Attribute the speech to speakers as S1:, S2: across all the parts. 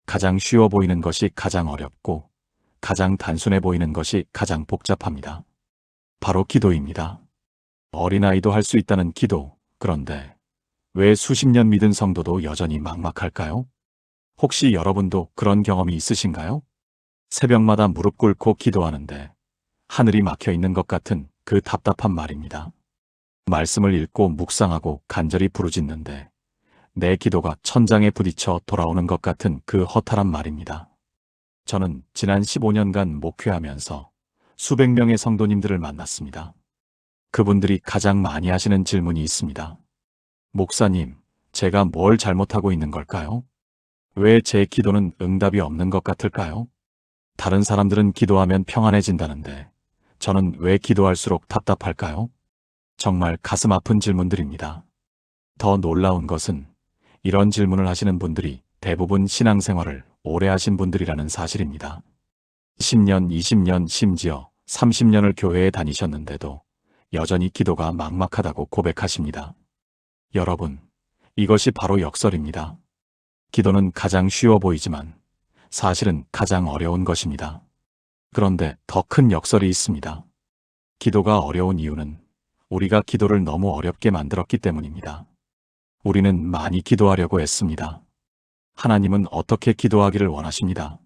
S1: 가장 쉬워 보이는 것이 가장 어렵고 가장 단순해 보이는 것이 가장 복잡합니다. 바로 기도입니다. 어린아이도 할 수 있다는 기도. 그런데 왜 수십 년 믿은 성도도 여전히 막막할까요? 혹시 여러분도 그런 경험이 있으신가요? 새벽마다 무릎 꿇고 기도하는데 하늘이 막혀 있는 것 같은 그 답답한 말입니다. 말씀을 읽고 묵상하고 간절히 부르짖는데 내 기도가 천장에 부딪혀 돌아오는 것 같은 그 허탈한 말입니다. 저는 지난 15년간 목회하면서 수백 명의 성도님들을 만났습니다. 그분들이 가장 많이 하시는 질문이 있습니다. 목사님, 제가 뭘 잘못하고 있는 걸까요? 왜 제 기도는 응답이 없는 것 같을까요? 다른 사람들은 기도하면 평안해진다는데 저는 왜 기도할수록 답답할까요? 정말 가슴 아픈 질문들입니다. 더 놀라운 것은 이런 질문을 하시는 분들이 대부분 신앙생활을 오래 하신 분들이라는 사실입니다. 10년, 20년, 심지어 30년을 교회에 다니셨는데도 여전히 기도가 막막하다고 고백하십니다. 여러분, 이것이 바로 역설입니다. 기도는 가장 쉬워 보이지만 사실은 가장 어려운 것입니다. 그런데 더 큰 역설이 있습니다. 기도가 어려운 이유는 우리가 기도를 너무 어렵게 만들었기 때문입니다. 우리는 많이 기도하려고 했습니다. 하나님은 어떻게 기도하기를 원하십니다.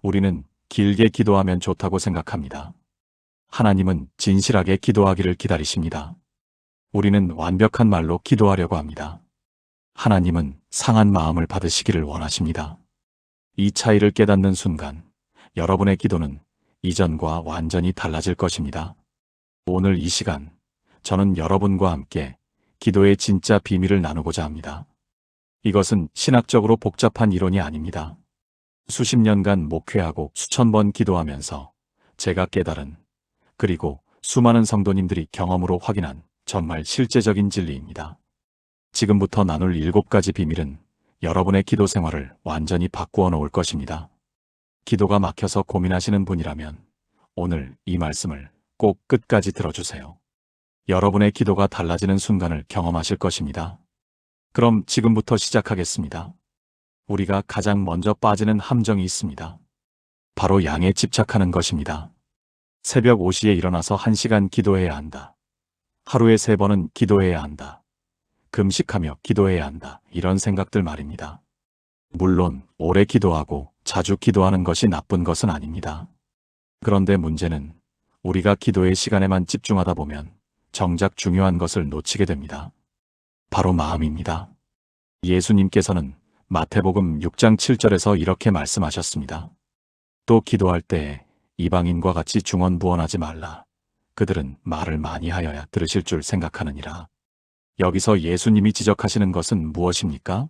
S1: 우리는 길게 기도하면 좋다고 생각합니다. 하나님은 진실하게 기도하기를 기다리십니다. 우리는 완벽한 말로 기도하려고 합니다. 하나님은 상한 마음을 받으시기를 원하십니다. 이 차이를 깨닫는 순간 여러분의 기도는 이전과 완전히 달라질 것입니다. 오늘 이 시간 저는 여러분과 함께 기도의 진짜 비밀을 나누고자 합니다. 이것은 신학적으로 복잡한 이론이 아닙니다. 수십 년간 목회하고 수천 번 기도하면서 제가 깨달은, 그리고 수많은 성도님들이 경험으로 확인한 정말 실제적인 진리입니다. 지금부터 나눌 7가지 비밀은 여러분의 기도 생활을 완전히 바꾸어 놓을 것입니다. 기도가 막혀서 고민하시는 분이라면 오늘 이 말씀을 꼭 끝까지 들어주세요. 여러분의 기도가 달라지는 순간을 경험하실 것입니다. 그럼 지금부터 시작하겠습니다. 우리가 가장 먼저 빠지는 함정이 있습니다. 바로 양에 집착하는 것입니다. 새벽 5시에 일어나서 1시간 기도해야 한다. 하루에 3번은 기도해야 한다. 금식하며 기도해야 한다. 이런 생각들 말입니다. 물론 오래 기도하고 자주 기도하는 것이 나쁜 것은 아닙니다. 그런데 문제는 우리가 기도의 시간에만 집중하다 보면 정작 중요한 것을 놓치게 됩니다. 바로 마음입니다. 예수님께서는 마태복음 6장 7절에서 이렇게 말씀하셨습니다. 또 기도할 때에 이방인과 같이 중언부언하지 말라. 그들은 말을 많이 하여야 들으실 줄 생각하느니라. 여기서 예수님이 지적하시는 것은 무엇입니까?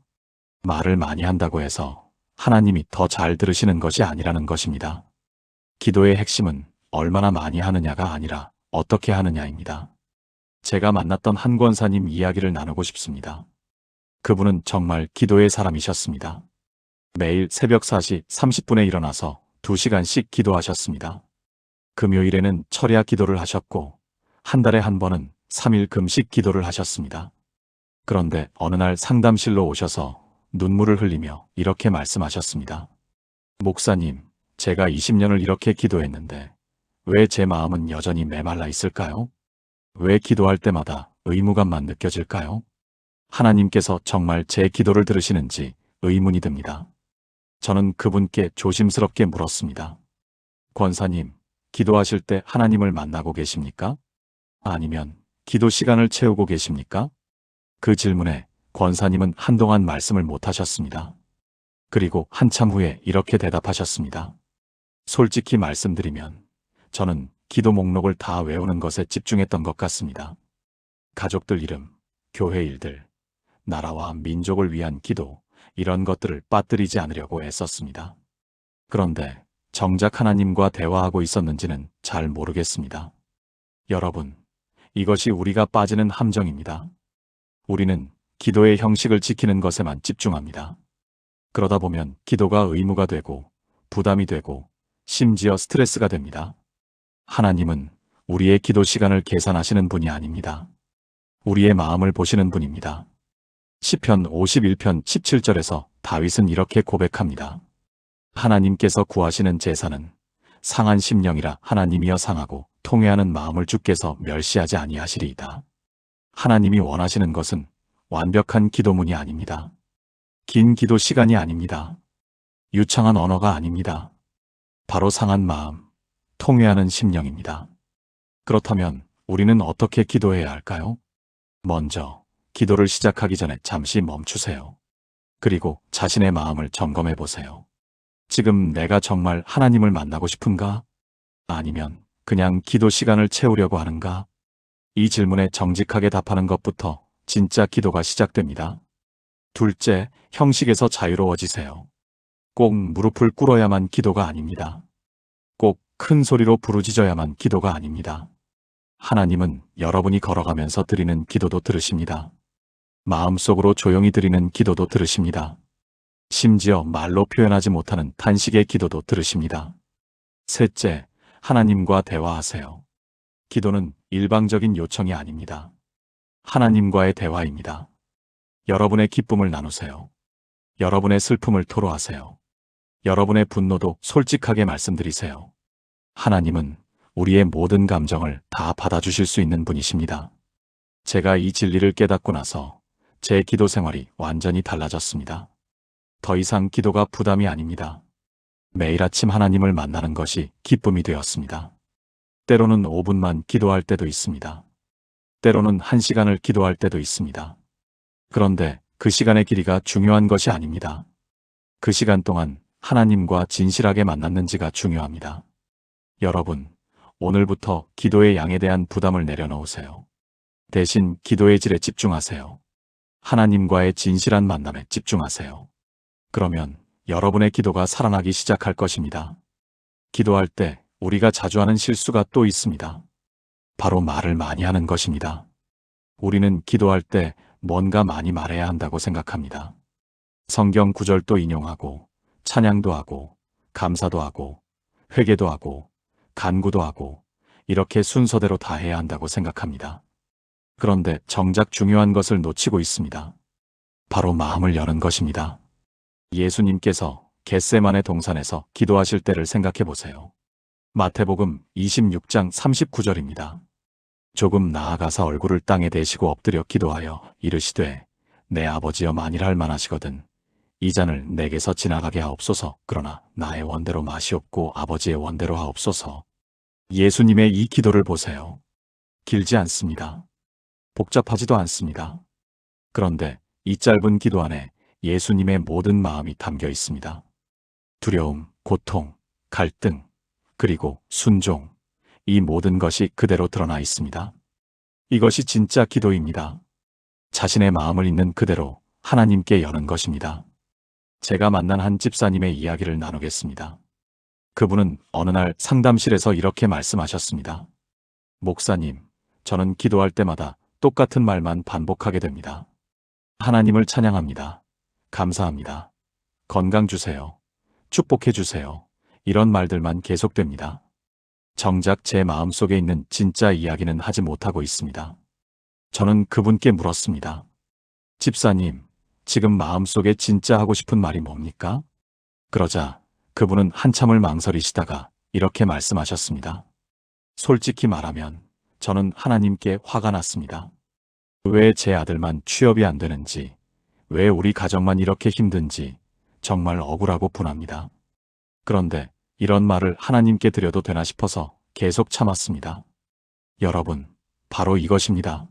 S1: 말을 많이 한다고 해서 하나님이 더 잘 들으시는 것이 아니라는 것입니다. 기도의 핵심은 얼마나 많이 하느냐가 아니라 어떻게 하느냐입니다. 제가 만났던 한 권사님 이야기를 나누고 싶습니다. 그분은 정말 기도의 사람이셨습니다. 매일 새벽 4시 30분에 일어나서 2시간씩 기도하셨습니다. 금요일에는 철야 기도를 하셨고 한 달에 한 번은 3일 금식 기도를 하셨습니다. 그런데 어느 날 상담실로 오셔서 눈물을 흘리며 이렇게 말씀하셨습니다. 목사님, 제가 20년을 이렇게 기도했는데 왜 제 마음은 여전히 메말라 있을까요? 왜 기도할 때마다 의무감만 느껴질까요? 하나님께서 정말 제 기도를 들으시는지 의문이 듭니다. 저는 그분께 조심스럽게 물었습니다. 권사님, 기도하실 때 하나님을 만나고 계십니까? 아니면 기도 시간을 채우고 계십니까? 그 질문에 권사님은 한동안 말씀을 못하셨습니다. 그리고 한참 후에 이렇게 대답하셨습니다. 솔직히 말씀드리면 저는 기도 목록을 다 외우는 것에 집중했던 것 같습니다. 가족들 이름, 교회 일들, 나라와 민족을 위한 기도, 이런 것들을 빠뜨리지 않으려고 애썼습니다. 그런데 정작 하나님과 대화하고 있었는지는 잘 모르겠습니다. 여러분, 이것이 우리가 빠지는 함정입니다. 우리는 기도의 형식을 지키는 것에만 집중합니다. 그러다 보면 기도가 의무가 되고 부담이 되고 심지어 스트레스가 됩니다. 하나님은 우리의 기도 시간을 계산하시는 분이 아닙니다. 우리의 마음을 보시는 분입니다. 시편 51편 17절에서 다윗은 이렇게 고백합니다. 하나님께서 구하시는 제사는 상한 심령이라 하나님이여 상하고 통회하는 마음을 주께서 멸시하지 아니하시리이다. 하나님이 원하시는 것은 완벽한 기도문이 아닙니다. 긴 기도 시간이 아닙니다. 유창한 언어가 아닙니다. 바로 상한 마음, 통회하는 심령입니다. 그렇다면 우리는 어떻게 기도해야 할까요? 먼저 기도를 시작하기 전에 잠시 멈추세요. 그리고 자신의 마음을 점검해 보세요. 지금 내가 정말 하나님을 만나고 싶은가? 아니면 그냥 기도 시간을 채우려고 하는가? 이 질문에 정직하게 답하는 것부터 진짜 기도가 시작됩니다. 둘째, 형식에서 자유로워지세요. 꼭 무릎을 꿇어야만 기도가 아닙니다. 꼭 큰 소리로 부르짖어야만 기도가 아닙니다. 하나님은 여러분이 걸어가면서 드리는 기도도 들으십니다. 마음속으로 조용히 드리는 기도도 들으십니다. 심지어 말로 표현하지 못하는 탄식의 기도도 들으십니다. 셋째, 하나님과 대화하세요. 기도는 일방적인 요청이 아닙니다. 하나님과의 대화입니다. 여러분의 기쁨을 나누세요. 여러분의 슬픔을 토로하세요. 여러분의 분노도 솔직하게 말씀드리세요. 하나님은 우리의 모든 감정을 다 받아주실 수 있는 분이십니다. 제가 이 진리를 깨닫고 나서 제 기도 생활이 완전히 달라졌습니다. 더 이상 기도가 부담이 아닙니다. 매일 아침 하나님을 만나는 것이 기쁨이 되었습니다. 때로는 5분만 기도할 때도 있습니다. 때로는 1시간을 기도할 때도 있습니다. 그런데 그 시간의 길이가 중요한 것이 아닙니다. 그 시간 동안 하나님과 진실하게 만났는지가 중요합니다. 여러분, 오늘부터 기도의 양에 대한 부담을 내려놓으세요. 대신 기도의 질에 집중하세요. 하나님과의 진실한 만남에 집중하세요. 그러면 여러분의 기도가 살아나기 시작할 것입니다. 기도할 때 우리가 자주 하는 실수가 또 있습니다. 바로 말을 많이 하는 것입니다. 우리는 기도할 때 뭔가 많이 말해야 한다고 생각합니다. 성경 구절도 인용하고, 찬양도 하고, 감사도 하고, 회개도 하고, 간구도 하고, 이렇게 순서대로 다 해야 한다고 생각합니다. 그런데 정작 중요한 것을 놓치고 있습니다. 바로 마음을 여는 것입니다. 예수님께서 겟세마네 동산에서 기도하실 때를 생각해 보세요. 마태복음 26장 39절입니다. 조금 나아가사 얼굴을 땅에 대시고 엎드려 기도하여 이르시되 내 아버지여 만일할 만하시거든 이 잔을 내게서 지나가게 하옵소서. 그러나 나의 원대로 마시옵고 아버지의 원대로 하옵소서. 예수님의 이 기도를 보세요. 길지 않습니다. 복잡하지도 않습니다. 그런데 이 짧은 기도 안에 예수님의 모든 마음이 담겨 있습니다. 두려움, 고통, 갈등, 그리고 순종, 이 모든 것이 그대로 드러나 있습니다. 이것이 진짜 기도입니다. 자신의 마음을 있는 그대로 하나님께 여는 것입니다. 제가 만난 한 집사님의 이야기를 나누겠습니다. 그분은 어느 날 상담실에서 이렇게 말씀하셨습니다. 목사님, 저는 기도할 때마다 똑같은 말만 반복하게 됩니다. 하나님을 찬양합니다. 감사합니다. 건강 주세요. 축복해 주세요. 이런 말들만 계속됩니다. 정작 제 마음속에 있는 진짜 이야기는 하지 못하고 있습니다. 저는 그분께 물었습니다. 집사님, 지금 마음속에 진짜 하고 싶은 말이 뭡니까? 그러자 그분은 한참을 망설이시다가 이렇게 말씀하셨습니다. 솔직히 말하면 저는 하나님께 화가 났습니다. 왜 제 아들만 취업이 안 되는지, 왜 우리 가정만 이렇게 힘든지 정말 억울하고 분합니다. 그런데 이런 말을 하나님께 드려도 되나 싶어서 계속 참았습니다. 여러분, 바로 이것입니다.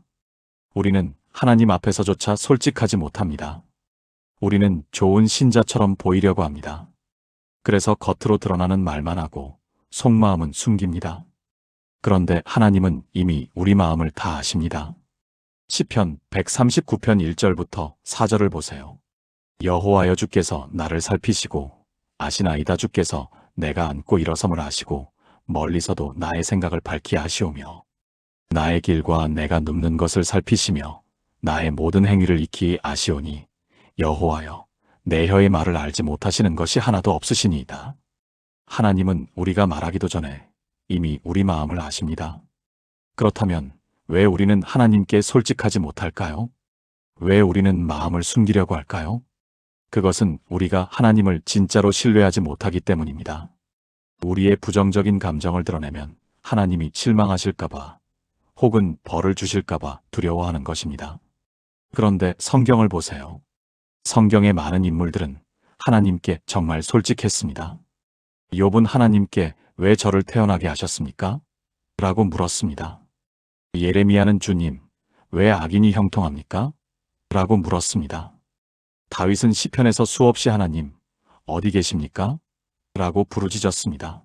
S1: 우리는 하나님 앞에서조차 솔직하지 못합니다. 우리는 좋은 신자처럼 보이려고 합니다. 그래서 겉으로 드러나는 말만 하고 속마음은 숨깁니다. 그런데 하나님은 이미 우리 마음을 다 아십니다. 시편 139편 1절부터 4절을 보세요. 여호와여 주께서 나를 살피시고 아시나이다. 주께서 내가 앉고 일어섬을 아시고 멀리서도 나의 생각을 밝히 아시오며 나의 길과 내가 눕는 것을 살피시며 나의 모든 행위를 익히 아시오니 여호와여 내 혀의 말을 알지 못하시는 것이 하나도 없으시니이다. 하나님은 우리가 말하기도 전에 이미 우리 마음을 아십니다. 그렇다면 왜 우리는 하나님께 솔직하지 못할까요? 왜 우리는 마음을 숨기려고 할까요? 그것은 우리가 하나님을 진짜로 신뢰하지 못하기 때문입니다. 우리의 부정적인 감정을 드러내면 하나님이 실망하실까봐 혹은 벌을 주실까봐 두려워하는 것입니다. 그런데 성경을 보세요. 성경의 많은 인물들은 하나님께 정말 솔직했습니다. 욥은 하나님께 왜 저를 태어나게 하셨습니까? 라고 물었습니다. 예레미야는 주님, 왜 악인이 형통합니까? 라고 물었습니다. 다윗은 시편에서 수없이 하나님, 어디 계십니까? 라고 부르짖었습니다.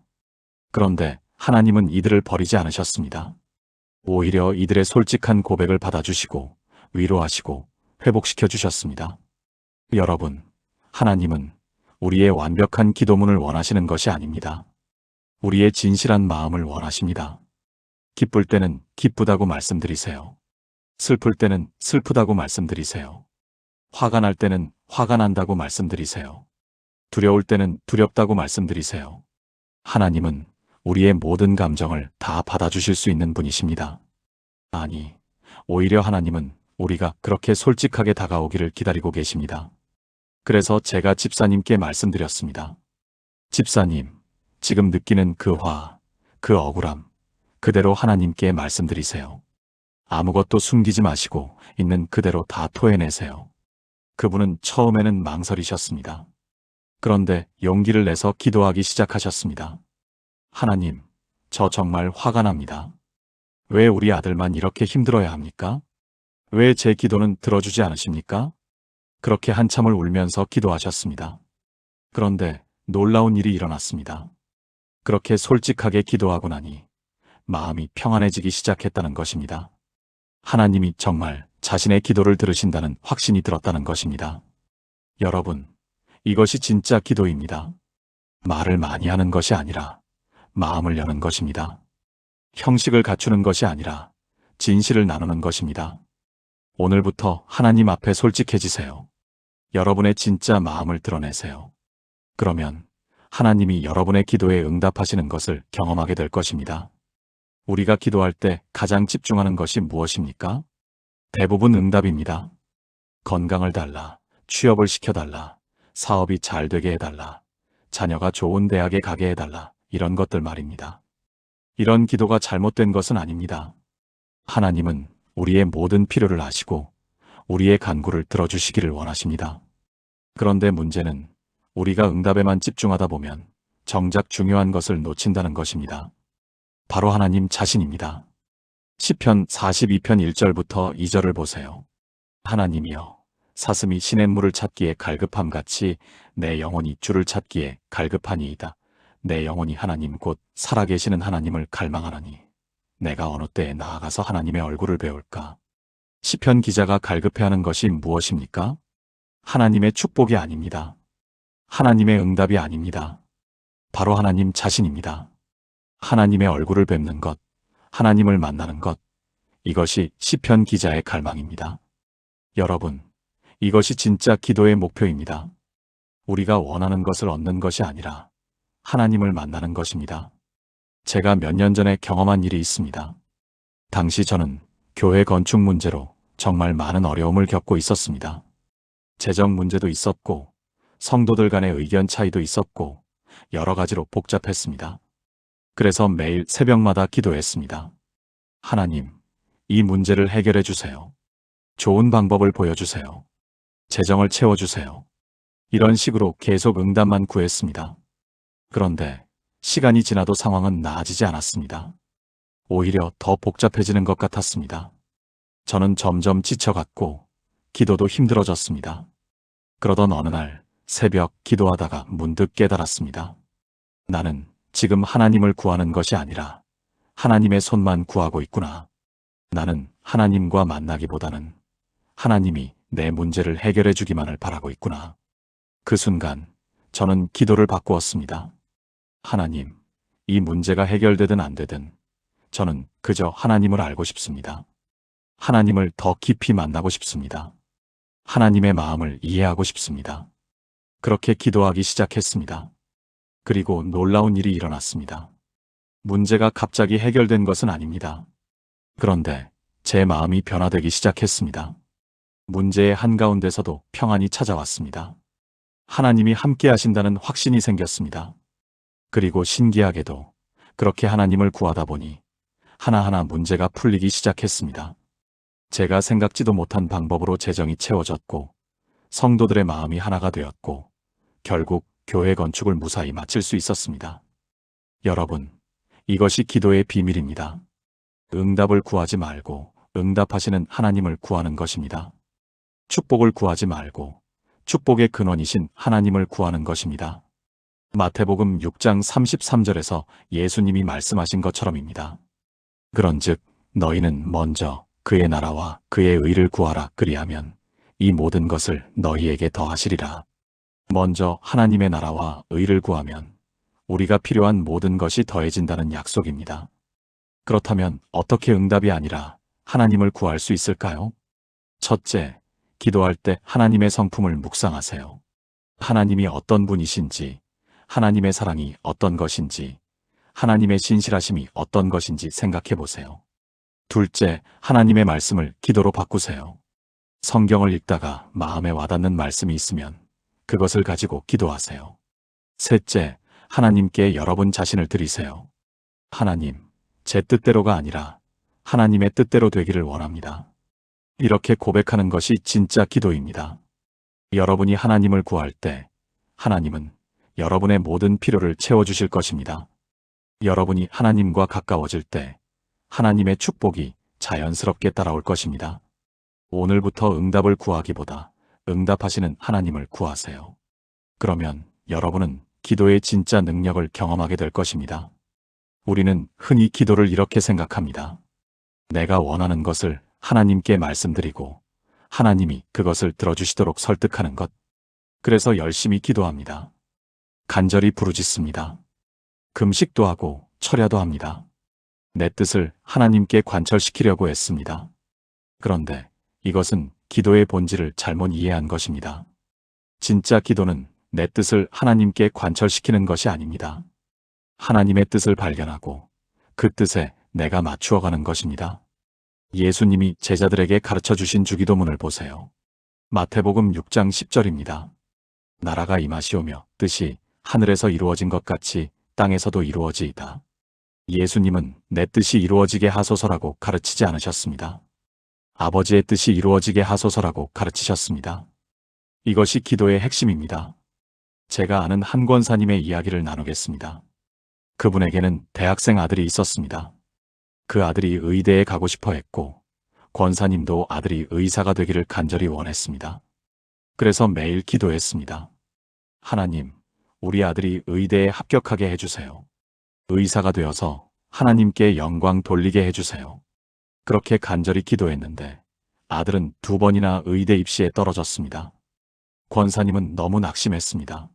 S1: 그런데 하나님은 이들을 버리지 않으셨습니다. 오히려 이들의 솔직한 고백을 받아주시고 위로하시고 회복시켜 주셨습니다. 여러분, 하나님은 우리의 완벽한 기도문을 원하시는 것이 아닙니다. 우리의 진실한 마음을 원하십니다. 기쁠 때는 기쁘다고 말씀드리세요. 슬플 때는 슬프다고 말씀드리세요. 화가 날 때는 화가 난다고 말씀드리세요. 두려울 때는 두렵다고 말씀드리세요. 하나님은 우리의 모든 감정을 다 받아주실 수 있는 분이십니다. 아니, 오히려 하나님은 우리가 그렇게 솔직하게 다가오기를 기다리고 계십니다. 그래서 제가 집사님께 말씀드렸습니다. 집사님, 지금 느끼는 그 화, 그 억울함, 그대로 하나님께 말씀드리세요. 아무것도 숨기지 마시고 있는 그대로 다 토해내세요. 그분은 처음에는 망설이셨습니다. 그런데 용기를 내서 기도하기 시작하셨습니다. 하나님, 저 정말 화가 납니다. 왜 우리 아들만 이렇게 힘들어야 합니까? 왜 제 기도는 들어주지 않으십니까? 그렇게 한참을 울면서 기도하셨습니다. 그런데 놀라운 일이 일어났습니다. 그렇게 솔직하게 기도하고 나니 마음이 평안해지기 시작했다는 것입니다. 하나님이 정말 자신의 기도를 들으신다는 확신이 들었다는 것입니다. 여러분, 이것이 진짜 기도입니다. 말을 많이 하는 것이 아니라 마음을 여는 것입니다. 형식을 갖추는 것이 아니라 진실을 나누는 것입니다. 오늘부터 하나님 앞에 솔직해지세요. 여러분의 진짜 마음을 드러내세요. 그러면 하나님이 여러분의 기도에 응답하시는 것을 경험하게 될 것입니다. 우리가 기도할 때 가장 집중하는 것이 무엇입니까? 대부분 응답입니다. 건강을 달라, 취업을 시켜달라, 사업이 잘 되게 해달라, 자녀가 좋은 대학에 가게 해달라, 이런 것들 말입니다. 이런 기도가 잘못된 것은 아닙니다. 하나님은 우리의 모든 필요를 아시고 우리의 간구를 들어주시기를 원하십니다. 그런데 문제는 우리가 응답에만 집중하다 보면 정작 중요한 것을 놓친다는 것입니다. 바로 하나님 자신입니다. 시편 42편 1절부터 2절을 보세요. 하나님이여, 사슴이 시냇물을 찾기에 갈급함같이 내 영혼이 주를 찾기에 갈급하니이다. 내 영혼이 하나님 곧 살아계시는 하나님을 갈망하나니 내가 어느 때에 나아가서 하나님의 얼굴을 배울까? 시편 기자가 갈급해하는 것이 무엇입니까? 하나님의 축복이 아닙니다. 하나님의 응답이 아닙니다. 바로 하나님 자신입니다. 하나님의 얼굴을 뵙는 것, 하나님을 만나는 것, 이것이 시편 기자의 갈망입니다. 여러분, 이것이 진짜 기도의 목표입니다. 우리가 원하는 것을 얻는 것이 아니라 하나님을 만나는 것입니다. 제가 몇 년 전에 경험한 일이 있습니다. 당시 저는 교회 건축 문제로 정말 많은 어려움을 겪고 있었습니다. 재정 문제도 있었고, 성도들 간의 의견 차이도 있었고, 여러 가지로 복잡했습니다. 그래서 매일 새벽마다 기도했습니다. 하나님, 이 문제를 해결해 주세요. 좋은 방법을 보여주세요. 재정을 채워주세요. 이런 식으로 계속 응답만 구했습니다. 그런데 시간이 지나도 상황은 나아지지 않았습니다. 오히려 더 복잡해지는 것 같았습니다. 저는 점점 지쳐갔고 기도도 힘들어졌습니다. 그러던 어느 날 새벽 기도하다가 문득 깨달았습니다. 나는 지금 하나님을 구하는 것이 아니라 하나님의 손만 구하고 있구나. 나는 하나님과 만나기보다는 하나님이 내 문제를 해결해 주기만을 바라고 있구나. 그 순간 저는 기도를 바꾸었습니다. 하나님, 이 문제가 해결되든 안 되든 저는 그저 하나님을 알고 싶습니다. 하나님을 더 깊이 만나고 싶습니다. 하나님의 마음을 이해하고 싶습니다. 그렇게 기도하기 시작했습니다. 그리고 놀라운 일이 일어났습니다. 문제가 갑자기 해결된 것은 아닙니다. 그런데 제 마음이 변화되기 시작했습니다. 문제의 한가운데서도 평안이 찾아왔습니다. 하나님이 함께 하신다는 확신이 생겼습니다. 그리고 신기하게도 그렇게 하나님을 구하다 보니 하나하나 문제가 풀리기 시작했습니다. 제가 생각지도 못한 방법으로 재정이 채워졌고 성도들의 마음이 하나가 되었고 결국 교회 건축을 무사히 마칠 수 있었습니다. 여러분, 이것이 기도의 비밀입니다. 응답을 구하지 말고 응답하시는 하나님을 구하는 것입니다. 축복을 구하지 말고 축복의 근원이신 하나님을 구하는 것입니다. 마태복음 6장 33절에서 예수님이 말씀하신 것처럼입니다. 그런즉 너희는 먼저 그의 나라와 그의 의를 구하라. 그리하면 이 모든 것을 너희에게 더하시리라. 먼저 하나님의 나라와 의를 구하면 우리가 필요한 모든 것이 더해진다는 약속입니다. 그렇다면 어떻게 응답이 아니라 하나님을 구할 수 있을까요? 첫째, 기도할 때 하나님의 성품을 묵상하세요. 하나님이 어떤 분이신지, 하나님의 사랑이 어떤 것인지, 하나님의 신실하심이 어떤 것인지 생각해 보세요. 둘째, 하나님의 말씀을 기도로 바꾸세요. 성경을 읽다가 마음에 와닿는 말씀이 있으면 그것을 가지고 기도하세요. 셋째, 하나님께 여러분 자신을 드리세요. 하나님, 제 뜻대로가 아니라 하나님의 뜻대로 되기를 원합니다. 이렇게 고백하는 것이 진짜 기도입니다. 여러분이 하나님을 구할 때 하나님은 여러분의 모든 필요를 채워주실 것입니다. 여러분이 하나님과 가까워질 때 하나님의 축복이 자연스럽게 따라올 것입니다. 오늘부터 응답을 구하기보다 응답하시는 하나님을 구하세요. 그러면 여러분은 기도의 진짜 능력을 경험하게 될 것입니다. 우리는 흔히 기도를 이렇게 생각합니다. 내가 원하는 것을 하나님께 말씀드리고 하나님이 그것을 들어주시도록 설득하는 것. 그래서 열심히 기도합니다. 간절히 부르짖습니다. 금식도 하고 철야도 합니다. 내 뜻을 하나님께 관철시키려고 했습니다. 그런데 이것은 기도의 본질을 잘못 이해한 것입니다. 진짜 기도는 내 뜻을 하나님께 관철시키는 것이 아닙니다. 하나님의 뜻을 발견하고 그 뜻에 내가 맞추어가는 것입니다. 예수님이 제자들에게 가르쳐 주신 주기도문을 보세요. 마태복음 6장 10절입니다. 나라가 임하시오며 뜻이 하늘에서 이루어진 것 같이 땅에서도 이루어지이다. 예수님은 내 뜻이 이루어지게 하소서라고 가르치지 않으셨습니다. 아버지의 뜻이 이루어지게 하소서라고 가르치셨습니다. 이것이 기도의 핵심입니다. 제가 아는 한 권사님의 이야기를 나누겠습니다. 그분에게는 대학생 아들이 있었습니다. 그 아들이 의대에 가고 싶어 했고 권사님도 아들이 의사가 되기를 간절히 원했습니다. 그래서 매일 기도했습니다. 하나님, 우리 아들이 의대에 합격하게 해주세요. 의사가 되어서 하나님께 영광 돌리게 해주세요. 그렇게 간절히 기도했는데 아들은 2번이나 의대 입시에 떨어졌습니다. 권사님은 너무 낙심했습니다.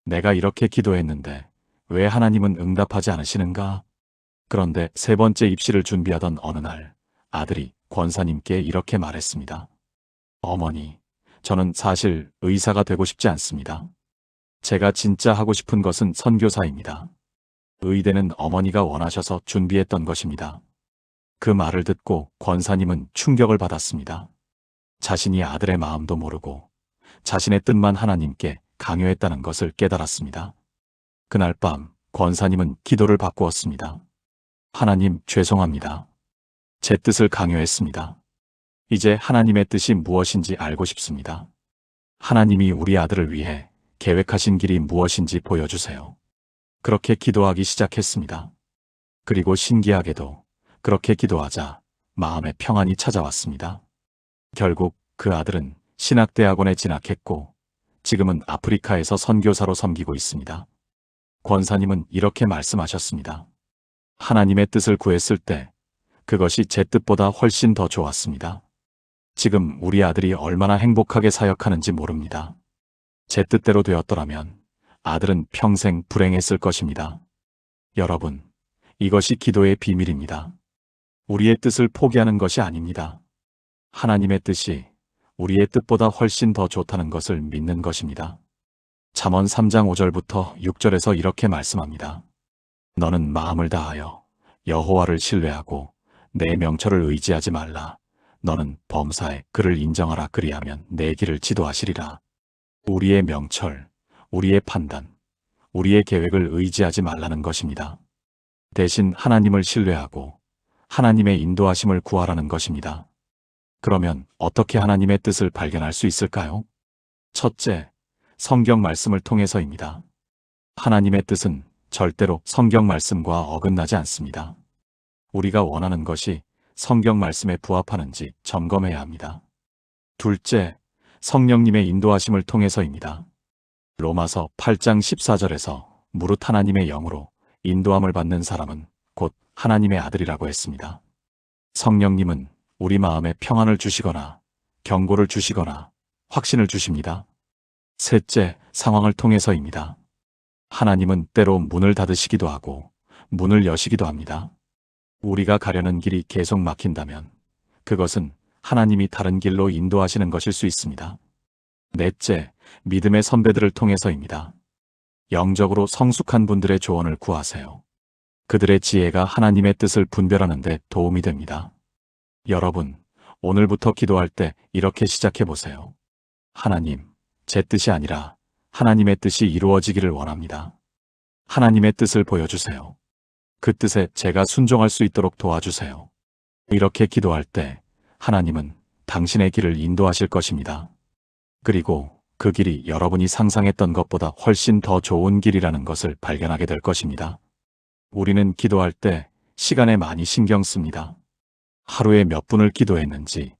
S1: 내가 이렇게 기도했는데 왜 하나님은 응답하지 않으시는가? 그런데 3번째 입시를 준비하던 어느 날 아들이 권사님께 이렇게 말했습니다. 어머니, 저는 사실 의사가 되고 싶지 않습니다. 제가 진짜 하고 싶은 것은 선교사입니다. 의대는 어머니가 원하셔서 준비했던 것입니다. 그 말을 듣고 권사님은 충격을 받았습니다. 자신이 아들의 마음도 모르고 자신의 뜻만 하나님께 강요했다는 것을 깨달았습니다. 그날 밤 권사님은 기도를 바꾸었습니다. 하나님, 죄송합니다. 제 뜻을 강요했습니다. 이제 하나님의 뜻이 무엇인지 알고 싶습니다. 하나님이 우리 아들을 위해 계획하신 길이 무엇인지 보여주세요. 그렇게 기도하기 시작했습니다. 그리고 신기하게도 그렇게 기도하자 마음의 평안이 찾아왔습니다. 결국 그 아들은 신학대학원에 진학했고 지금은 아프리카에서 선교사로 섬기고 있습니다. 권사님은 이렇게 말씀하셨습니다. 하나님의 뜻을 구했을 때 그것이 제 뜻보다 훨씬 더 좋았습니다. 지금 우리 아들이 얼마나 행복하게 사역하는지 모릅니다. 제 뜻대로 되었더라면 아들은 평생 불행했을 것입니다. 여러분, 이것이 기도의 비밀입니다. 우리의 뜻을 포기하는 것이 아닙니다. 하나님의 뜻이 우리의 뜻보다 훨씬 더 좋다는 것을 믿는 것입니다. 잠언 3장 5절부터 6절에서 이렇게 말씀합니다. 너는 마음을 다하여 여호와를 신뢰하고 내 명철을 의지하지 말라. 너는 범사에 그를 인정하라. 그리하면 내 길을 지도하시리라. 우리의 명철, 우리의 판단, 우리의 계획을 의지하지 말라는 것입니다. 대신 하나님을 신뢰하고 하나님의 인도하심을 구하라는 것입니다. 그러면 어떻게 하나님의 뜻을 발견할 수 있을까요? 첫째, 성경 말씀을 통해서입니다. 하나님의 뜻은 절대로 성경 말씀과 어긋나지 않습니다. 우리가 원하는 것이 성경 말씀에 부합하는지 점검해야 합니다. 둘째, 성령님의 인도하심을 통해서입니다. 로마서 8장 14절에서 무릇 하나님의 영으로 인도함을 받는 사람은 곧 하나님의 아들이라고 했습니다. 성령님은 우리 마음에 평안을 주시거나 경고를 주시거나 확신을 주십니다. 셋째, 상황을 통해서입니다. 하나님은 때로 문을 닫으시기도 하고 문을 여시기도 합니다. 우리가 가려는 길이 계속 막힌다면 그것은 하나님이 다른 길로 인도하시는 것일 수 있습니다. 넷째, 믿음의 선배들을 통해서입니다. 영적으로 성숙한 분들의 조언을 구하세요. 그들의 지혜가 하나님의 뜻을 분별하는 데 도움이 됩니다. 여러분, 오늘부터 기도할 때 이렇게 시작해 보세요. 하나님, 제 뜻이 아니라 하나님의 뜻이 이루어지기를 원합니다. 하나님의 뜻을 보여주세요. 그 뜻에 제가 순종할 수 있도록 도와주세요. 이렇게 기도할 때 하나님은 당신의 길을 인도하실 것입니다. 그리고 그 길이 여러분이 상상했던 것보다 훨씬 더 좋은 길이라는 것을 발견하게 될 것입니다. 우리는 기도할 때 시간에 많이 신경 씁니다. 하루에 몇 분을 기도했는지,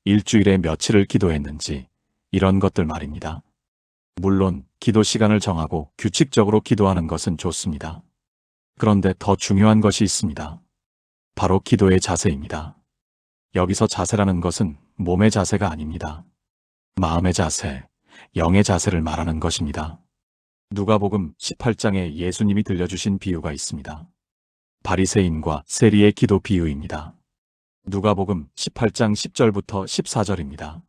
S1: 일주일에 며칠을 기도했는지, 이런 것들 말입니다. 물론 기도 시간을 정하고 규칙적으로 기도하는 것은 좋습니다. 그런데 더 중요한 것이 있습니다. 바로 기도의 자세입니다. 여기서 자세라는 것은 몸의 자세가 아닙니다. 마음의 자세, 영의 자세를 말하는 것입니다. 누가복음 18장에 예수님이 들려주신 비유가 있습니다. 바리새인과 세리의 기도 비유입니다. 누가복음 18장 10절부터 14절입니다.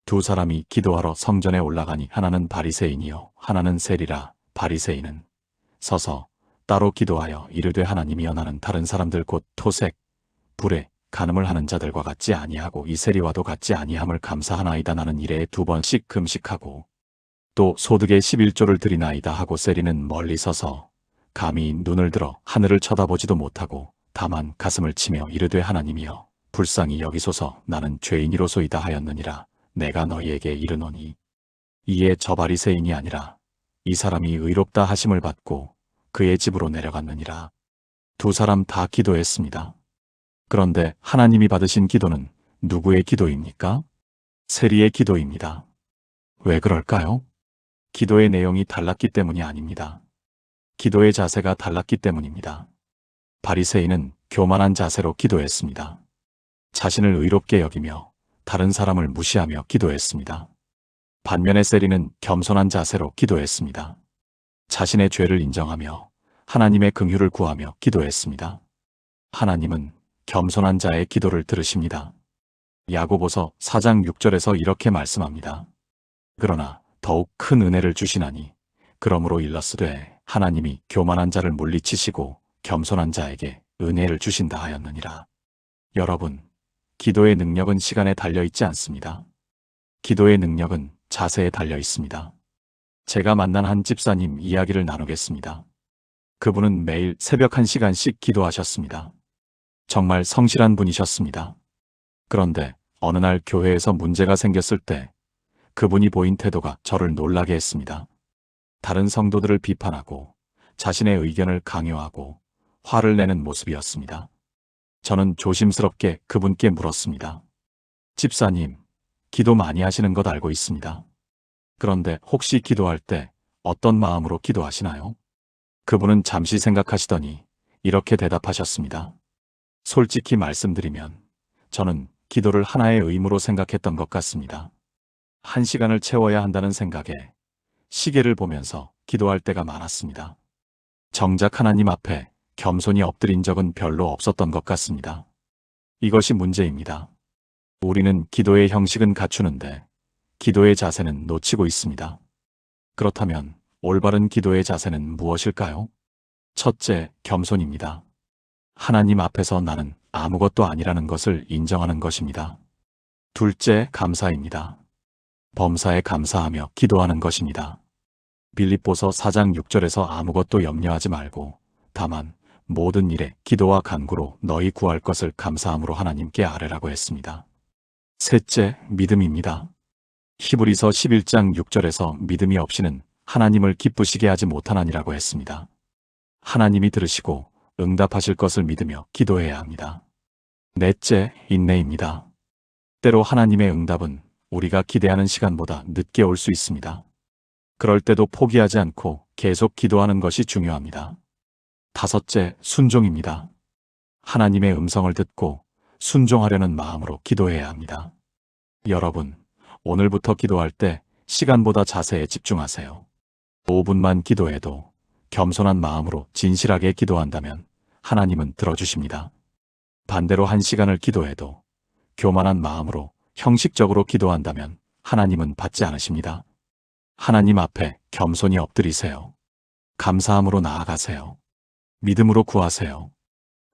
S1: 두 사람이 기도하러 성전에 올라가니 하나는 바리새인이요 하나는 세리라. 바리새인은 서서 따로 기도하여 이르되 하나님이여 나는 다른 사람들 곧 토색, 불에 간음을 하는 자들과 같지 아니하고 이 세리와도 같지 아니함을 감사하나이다. 나는 일에 2번씩 금식하고 또 소득의 11조를 드리나이다 하고 세리는 멀리 서서 감히 눈을 들어 하늘을 쳐다보지도 못하고 다만 가슴을 치며 이르되 하나님이여 불쌍히 여기소서 나는 죄인이로소이다 하였느니라. 내가 너희에게 이르노니 이에 저 바리새인이 아니라 이 사람이 의롭다 하심을 받고 그의 집으로 내려갔느니라. 두 사람 다 기도했습니다. 그런데 하나님이 받으신 기도는 누구의 기도입니까? 세리의 기도입니다. 왜 그럴까요? 기도의 내용이 달랐기 때문이 아닙니다. 기도의 자세가 달랐기 때문입니다. 바리새인은 교만한 자세로 기도했습니다. 자신을 의롭게 여기며 다른 사람을 무시하며 기도했습니다. 반면에 세리는 겸손한 자세로 기도했습니다. 자신의 죄를 인정하며 하나님의 긍휼을 구하며 기도했습니다. 하나님은 겸손한 자의 기도를 들으십니다. 야고보서 4장 6절에서 이렇게 말씀합니다. 그러나 더욱 큰 은혜를 주시나니 그러므로 일렀으되 하나님이 교만한 자를 물리치시고 겸손한 자에게 은혜를 주신다 하였느니라. 여러분, 기도의 능력은 시간에 달려있지 않습니다. 기도의 능력은 자세에 달려 있습니다. 제가 만난 한 집사님 이야기를 나누겠습니다. 그분은 매일 새벽 1시간씩 기도하셨습니다. 정말 성실한 분이셨습니다. 그런데 어느 날 교회에서 문제가 생겼을 때 그분이 보인 태도가 저를 놀라게 했습니다. 다른 성도들을 비판하고 자신의 의견을 강요하고 화를 내는 모습이었습니다. 저는 조심스럽게 그분께 물었습니다. 집사님, 기도 많이 하시는 것 알고 있습니다. 그런데 혹시 기도할 때 어떤 마음으로 기도하시나요? 그분은 잠시 생각하시더니 이렇게 대답하셨습니다. 솔직히 말씀드리면 저는 기도를 하나의 의무로 생각했던 것 같습니다. 1시간을 채워야 한다는 생각에 시계를 보면서 기도할 때가 많았습니다. 정작 하나님 앞에 겸손히 엎드린 적은 별로 없었던 것 같습니다. 이것이 문제입니다. 우리는 기도의 형식은 갖추는데 기도의 자세는 놓치고 있습니다. 그렇다면 올바른 기도의 자세는 무엇일까요? 첫째, 겸손입니다. 하나님 앞에서 나는 아무것도 아니라는 것을 인정하는 것입니다. 둘째, 감사입니다. 범사에 감사하며 기도하는 것입니다. 빌립보서 4장 6절에서 아무것도 염려하지 말고 다만 모든 일에 기도와 간구로 너희 구할 것을 감사함으로 하나님께 아뢰라고 했습니다. 셋째, 믿음입니다. 히브리서 11장 6절에서 믿음이 없이는 하나님을 기쁘시게 하지 못하나니라고 했습니다. 하나님이 들으시고 응답하실 것을 믿으며 기도해야 합니다. 넷째, 인내입니다. 때로 하나님의 응답은 우리가 기대하는 시간보다 늦게 올 수 있습니다. 그럴 때도 포기하지 않고 계속 기도하는 것이 중요합니다. 다섯째, 순종입니다. 하나님의 음성을 듣고 순종하려는 마음으로 기도해야 합니다. 여러분, 오늘부터 기도할 때 시간보다 자세에 집중하세요. 5분만 기도해도 겸손한 마음으로 진실하게 기도한다면 하나님은 들어주십니다. 반대로 1시간을 기도해도 교만한 마음으로 형식적으로 기도한다면 하나님은 받지 않으십니다. 하나님 앞에 겸손히 엎드리세요. 감사함으로 나아가세요. 믿음으로 구하세요.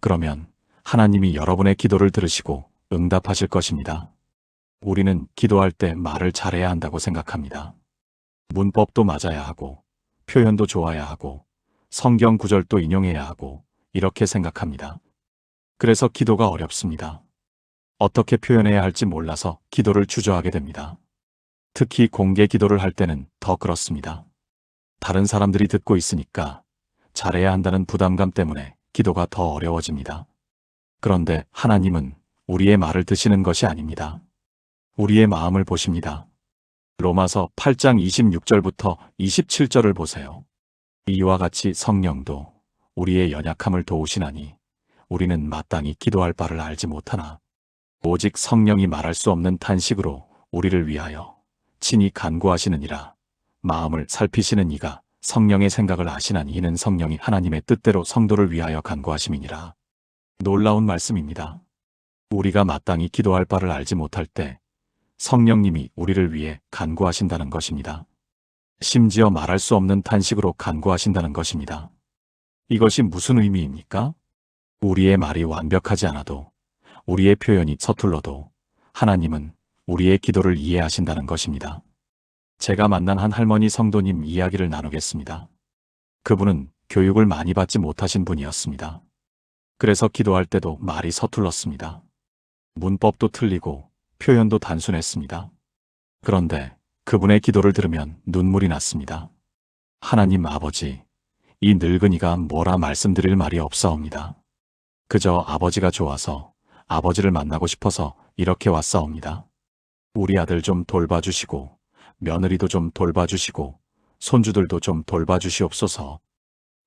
S1: 그러면 하나님이 여러분의 기도를 들으시고 응답하실 것입니다. 우리는 기도할 때 말을 잘해야 한다고 생각합니다. 문법도 맞아야 하고, 표현도 좋아야 하고, 성경 구절도 인용해야 하고, 이렇게 생각합니다. 그래서 기도가 어렵습니다. 어떻게 표현해야 할지 몰라서 기도를 주저하게 됩니다. 특히 공개 기도를 할 때는 더 그렇습니다. 다른 사람들이 듣고 있으니까 잘해야 한다는 부담감 때문에 기도가 더 어려워집니다. 그런데 하나님은 우리의 말을 드시는 것이 아닙니다. 우리의 마음을 보십니다. 로마서 8장 26절부터 27절을 보세요. 이와 같이 성령도 우리의 연약함을 도우시나니 우리는 마땅히 기도할 바를 알지 못하나 오직 성령이 말할 수 없는 탄식으로 우리를 위하여 친히 간구하시느니라. 마음을 살피시는 이가 성령의 생각을 아시나니 이는 성령이 하나님의 뜻대로 성도를 위하여 간구하심이니라. 놀라운 말씀입니다. 우리가 마땅히 기도할 바를 알지 못할 때 성령님이 우리를 위해 간구하신다는 것입니다. 심지어 말할 수 없는 탄식으로 간구하신다는 것입니다. 이것이 무슨 의미입니까? 우리의 말이 완벽하지 않아도, 우리의 표현이 서툴러도 하나님은 우리의 기도를 이해하신다는 것입니다. 제가 만난 한 할머니 성도님 이야기를 나누겠습니다. 그분은 교육을 많이 받지 못하신 분이었습니다. 그래서 기도할 때도 말이 서툴렀습니다. 문법도 틀리고 표현도 단순했습니다. 그런데 그분의 기도를 들으면 눈물이 났습니다. 하나님 아버지, 이 늙은이가 뭐라 말씀드릴 말이 없사옵니다. 그저 아버지가 좋아서, 아버지를 만나고 싶어서 이렇게 왔사옵니다. 우리 아들 좀 돌봐주시고, 며느리도 좀 돌봐주시고, 손주들도 좀 돌봐주시옵소서.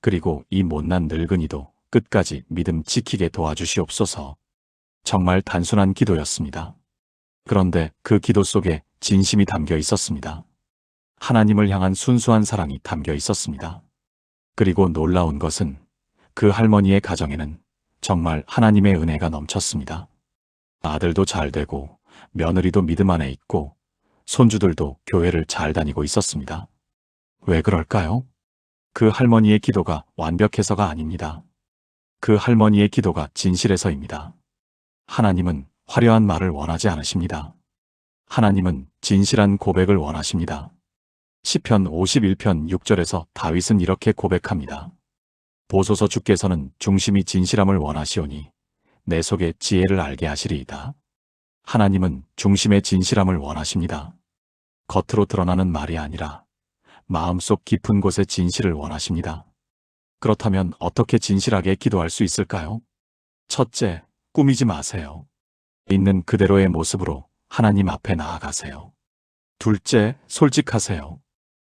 S1: 그리고 이 못난 늙은이도 끝까지 믿음 지키게 도와주시옵소서. 정말 단순한 기도였습니다. 그런데 그 기도 속에 진심이 담겨 있었습니다. 하나님을 향한 순수한 사랑이 담겨 있었습니다. 그리고 놀라운 것은 그 할머니의 가정에는 정말 하나님의 은혜가 넘쳤습니다. 아들도 잘 되고, 며느리도 믿음 안에 있고, 손주들도 교회를 잘 다니고 있었습니다. 왜 그럴까요? 그 할머니의 기도가 완벽해서가 아닙니다. 그 할머니의 기도가 진실해서입니다. 하나님은 화려한 말을 원하지 않으십니다. 하나님은 진실한 고백을 원하십니다. 시편 51편 6절에서 다윗은 이렇게 고백합니다. 보소서 주께서는 중심이 진실함을 원하시오니 내 속에 지혜를 알게 하시리이다. 하나님은 중심의 진실함을 원하십니다. 겉으로 드러나는 말이 아니라 마음속 깊은 곳의 진실을 원하십니다. 그렇다면 어떻게 진실하게 기도할 수 있을까요? 첫째, 꾸미지 마세요. 있는 그대로의 모습으로 하나님 앞에 나아가세요. 둘째, 솔직하세요.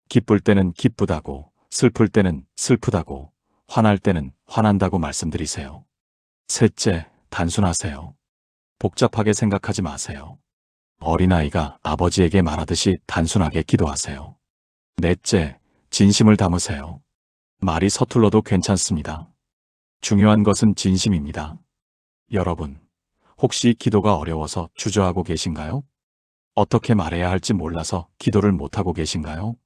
S1: 기쁠 때는 기쁘다고, 슬플 때는 슬프다고, 화날 때는 화난다고 말씀드리세요. 셋째, 단순하세요. 복잡하게 생각하지 마세요. 어린아이가 아버지에게 말하듯이 단순하게 기도하세요. 넷째, 진심을 담으세요. 말이 서툴러도 괜찮습니다. 중요한 것은 진심입니다. 여러분, 혹시 기도가 어려워서 주저하고 계신가요? 어떻게 말해야 할지 몰라서 기도를 못하고 계신가요?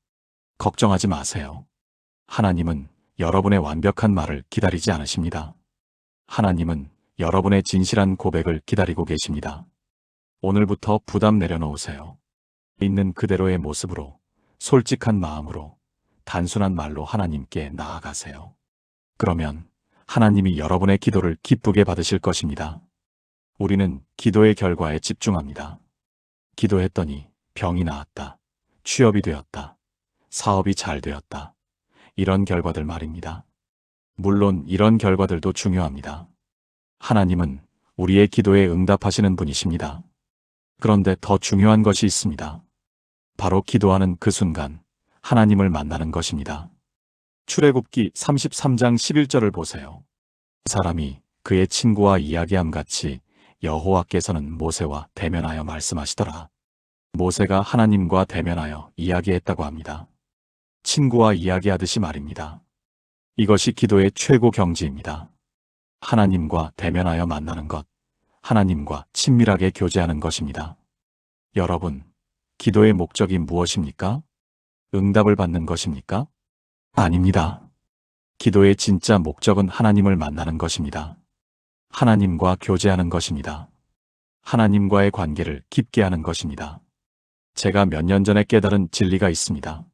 S1: 걱정하지 마세요. 하나님은 여러분의 완벽한 말을 기다리지 않으십니다. 하나님은 여러분의 진실한 고백을 기다리고 계십니다. 오늘부터 부담 내려놓으세요. 있는 그대로의 모습으로, 솔직한 마음으로, 단순한 말로 하나님께 나아가세요. 그러면 하나님이 여러분의 기도를 기쁘게 받으실 것입니다. 우리는 기도의 결과에 집중합니다. 기도했더니 병이 나았다. 취업이 되었다. 사업이 잘 되었다. 이런 결과들 말입니다. 물론 이런 결과들도 중요합니다. 하나님은 우리의 기도에 응답하시는 분이십니다. 그런데 더 중요한 것이 있습니다. 바로 기도하는 그 순간 하나님을 만나는 것입니다. 출애굽기 33장 11절을 보세요. 사람이 그의 친구와 이야기함 같이 여호와께서는 모세와 대면하여 말씀하시더라. 모세가 하나님과 대면하여 이야기했다고 합니다. 친구와 이야기하듯이 말입니다. 이것이 기도의 최고 경지입니다. 하나님과 대면하여 만나는 것, 하나님과 친밀하게 교제하는 것입니다. 여러분, 기도의 목적이 무엇입니까? 응답을 받는 것입니까? 아닙니다. 기도의 진짜 목적은 하나님을 만나는 것입니다. 하나님과 교제하는 것입니다. 하나님과의 관계를 깊게 하는 것입니다. 제가 몇 년 전에 깨달은 진리가 있습니다.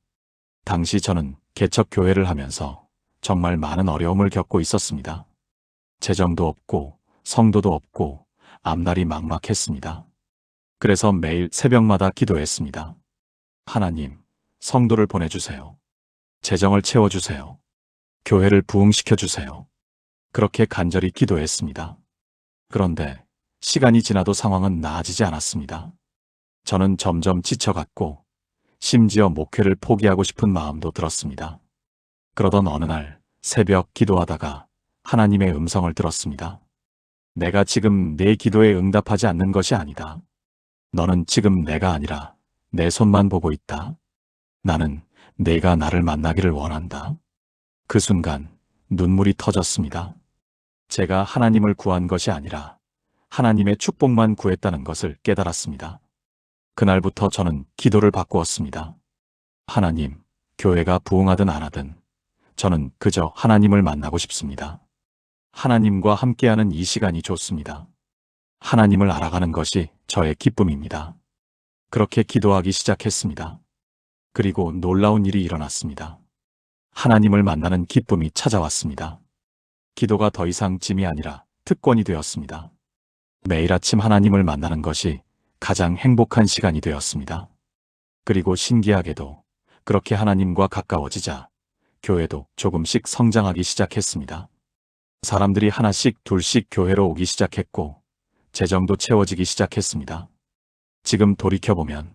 S1: 당시 저는 개척교회를 하면서 정말 많은 어려움을 겪고 있었습니다. 재정도 없고 성도도 없고 앞날이 막막했습니다. 그래서 매일 새벽마다 기도했습니다. 하나님, 성도를 보내주세요. 재정을 채워주세요. 교회를 부흥시켜주세요. 그렇게 간절히 기도했습니다. 그런데 시간이 지나도 상황은 나아지지 않았습니다. 저는 점점 지쳐갔고 심지어 목회를 포기하고 싶은 마음도 들었습니다. 그러던 어느 날 새벽 기도하다가 하나님의 음성을 들었습니다. 내가 지금 내 기도에 응답하지 않는 것이 아니다. 너는 지금 내가 아니라 내 손만 보고 있다. 나는 내가 나를 만나기를 원한다. 그 순간 눈물이 터졌습니다. 제가 하나님을 구한 것이 아니라 하나님의 축복만 구했다는 것을 깨달았습니다. 그날부터 저는 기도를 바꾸었습니다. 하나님, 교회가 부흥하든 안 하든 저는 그저 하나님을 만나고 싶습니다. 하나님과 함께하는 이 시간이 좋습니다. 하나님을 알아가는 것이 저의 기쁨입니다. 그렇게 기도하기 시작했습니다. 그리고 놀라운 일이 일어났습니다. 하나님을 만나는 기쁨이 찾아왔습니다. 기도가 더 이상 짐이 아니라 특권이 되었습니다. 매일 아침 하나님을 만나는 것이 가장 행복한 시간이 되었습니다. 그리고 신기하게도 그렇게 하나님과 가까워지자 교회도 조금씩 성장하기 시작했습니다. 사람들이 하나씩 둘씩 교회로 오기 시작했고 재정도 채워지기 시작했습니다. 지금 돌이켜보면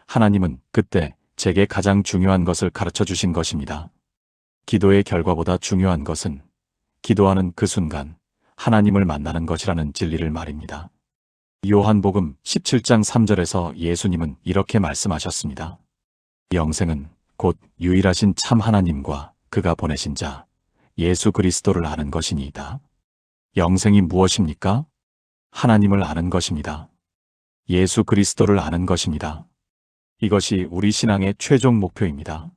S1: 하나님은 그때 제게 가장 중요한 것을 가르쳐 주신 것입니다. 기도의 결과보다 중요한 것은 기도하는 그 순간 하나님을 만나는 것이라는 진리를 말입니다. 요한복음 17장 3절에서 예수님은 이렇게 말씀하셨습니다. 영생은 곧 유일하신 참 하나님과 그가 보내신 자 예수 그리스도를 아는 것이니이다. 영생이 무엇입니까? 하나님을 아는 것입니다. 예수 그리스도를 아는 것입니다. 이것이 우리 신앙의 최종 목표입니다.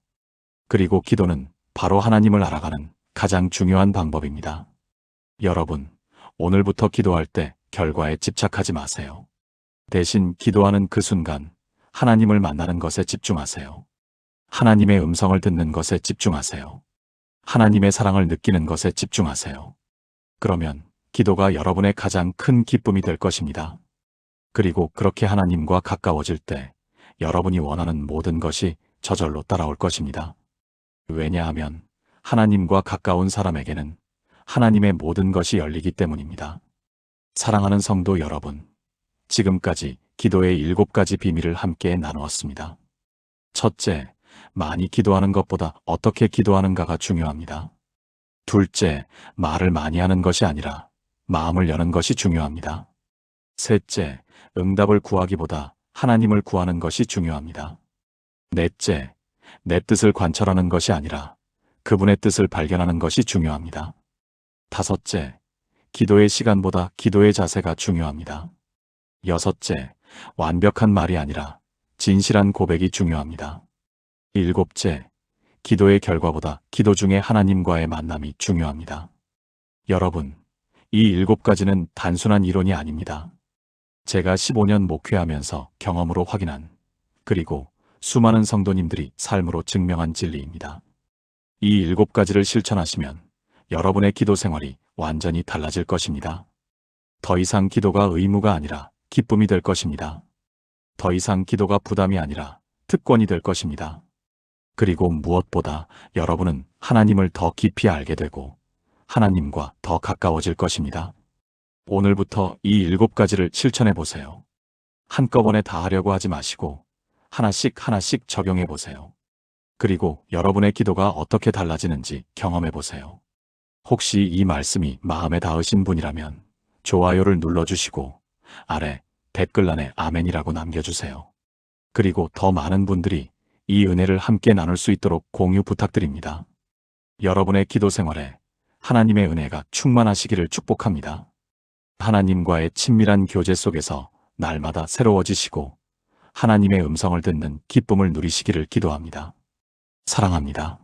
S1: 그리고 기도는 바로 하나님을 알아가는 가장 중요한 방법입니다. 여러분, 오늘부터 기도할 때 결과에 집착하지 마세요. 대신 기도하는 그 순간 하나님을 만나는 것에 집중하세요. 하나님의 음성을 듣는 것에 집중하세요. 하나님의 사랑을 느끼는 것에 집중하세요. 그러면 기도가 여러분의 가장 큰 기쁨이 될 것입니다. 그리고 그렇게 하나님과 가까워질 때 여러분이 원하는 모든 것이 저절로 따라올 것입니다. 왜냐하면 하나님과 가까운 사람에게는 하나님의 모든 것이 열리기 때문입니다. 사랑하는 성도 여러분, 지금까지 기도의 7가지 비밀을 함께 나누었습니다. 첫째, 많이 기도하는 것보다 어떻게 기도하는가가 중요합니다. 둘째, 말을 많이 하는 것이 아니라 마음을 여는 것이 중요합니다. 셋째, 응답을 구하기보다 하나님을 구하는 것이 중요합니다. 넷째, 내 뜻을 관철하는 것이 아니라 그분의 뜻을 발견하는 것이 중요합니다. 다섯째, 기도의 시간보다 기도의 자세가 중요합니다. 여섯째, 완벽한 말이 아니라 진실한 고백이 중요합니다. 일곱째, 기도의 결과보다 기도 중에 하나님과의 만남이 중요합니다. 여러분, 이 7가지는 단순한 이론이 아닙니다. 제가 15년 목회하면서 경험으로 확인한 그리고 수많은 성도님들이 삶으로 증명한 진리입니다. 이 7가지를 실천하시면 여러분의 기도 생활이 완전히 달라질 것입니다. 더 이상 기도가 의무가 아니라 기쁨이 될 것입니다. 더 이상 기도가 부담이 아니라 특권이 될 것입니다. 그리고 무엇보다 여러분은 하나님을 더 깊이 알게 되고 하나님과 더 가까워질 것입니다. 오늘부터 이 7가지를 실천해 보세요. 한꺼번에 다 하려고 하지 마시고 하나씩 하나씩 적용해 보세요. 그리고 여러분의 기도가 어떻게 달라지는지 경험해 보세요. 혹시 이 말씀이 마음에 닿으신 분이라면 좋아요를 눌러주시고 아래 댓글란에 아멘이라고 남겨주세요. 그리고 더 많은 분들이 이 은혜를 함께 나눌 수 있도록 공유 부탁드립니다. 여러분의 기도 생활에 하나님의 은혜가 충만하시기를 축복합니다. 하나님과의 친밀한 교제 속에서 날마다 새로워지시고 하나님의 음성을 듣는 기쁨을 누리시기를 기도합니다. 사랑합니다.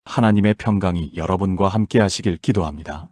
S1: 하나님의 평강이 여러분과 함께 하시길 기도합니다.